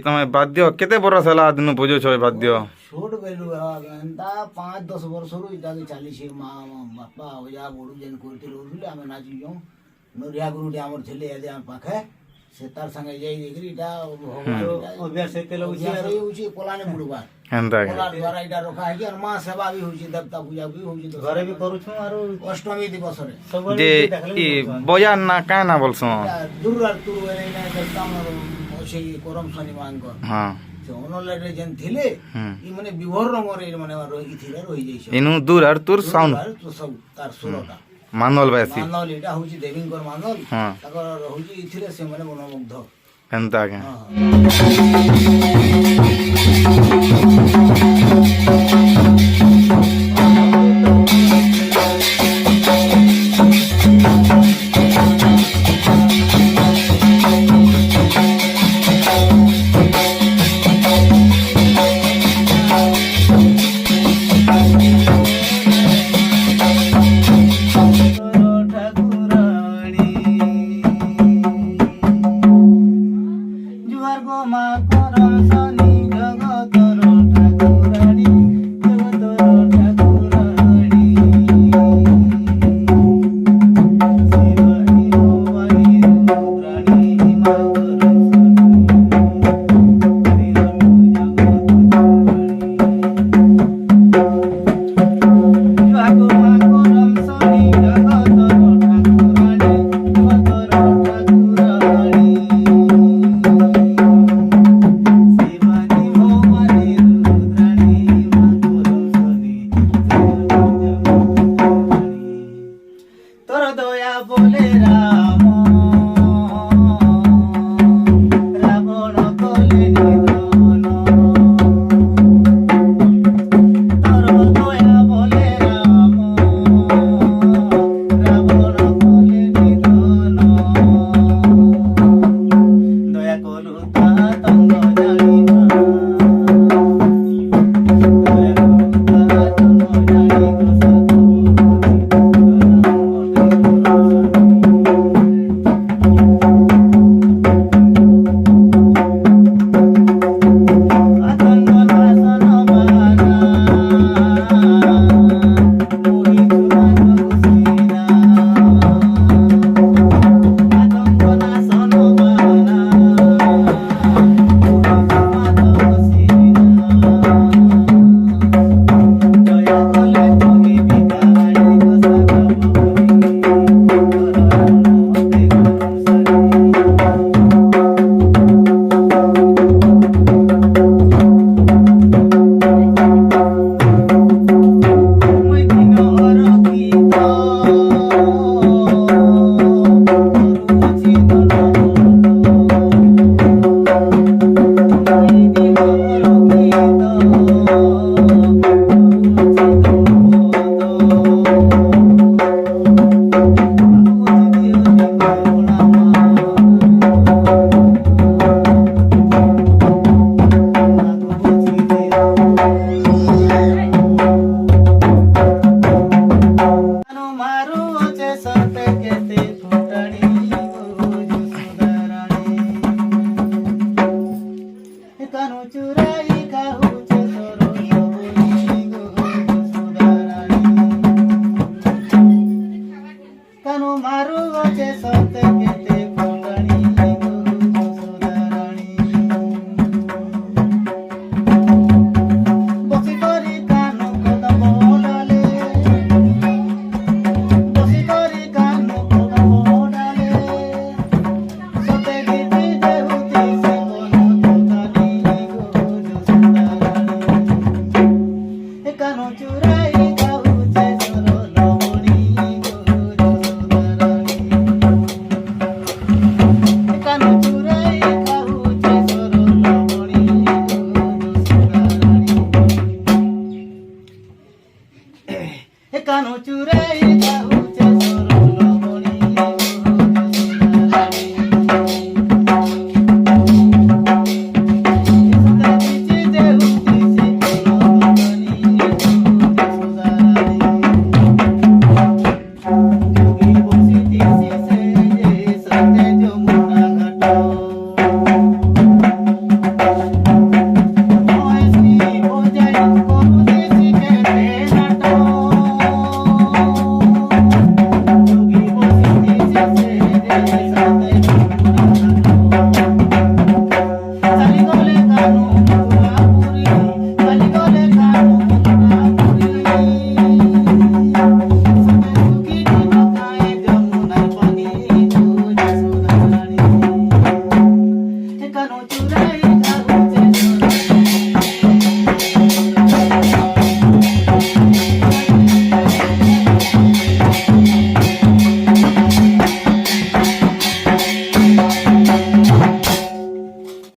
ତମେ ବାଦ୍ୟ କେତେ ବରଷ ହେଲା ଦିନ ବୁଝୁଛ ଏ ବାଦ୍ୟ? छोट बेलू एंता 5-10 वर्षरू इटाके चलीछे माँ बापा ओजा बड़ू जेन करते रहउले आमे नाची जाऊं नरिया गुरुटे हमर थेले यादे हम पाखे से तार संगे जाई देखरी इटा अभ्यास हेते लगुछे आरो होउछे कोलाने बुडबा ହେନ୍ତା कोला द्वारा इटा रखा है कि और माँ सेवा भी होउछे देवता पूजा भी होउछे तो घरे भी करू छु आरो अष्टमी दिवस रे ଯେ ଇ ବଜାର ନା କାଁ ନା ବୋଲସ? दूर दूर रे ना देवता हमर होछे करम शनि मांग ହଁ से ओनले जेन थिले ई माने विभोर रंगर रे माने रही थिले रही जाइछे ଇନୁ ଦୂର ଆର ତୋର ସାଉଣ୍ଡ तो सब तार सुरटा ମାନଲ ବାସି मानल एटा होउची देवींकर मानल ହଁ ताकर होउची इथिरे से माने मनमुग्ध ହେନ୍ତା କାଁ मारू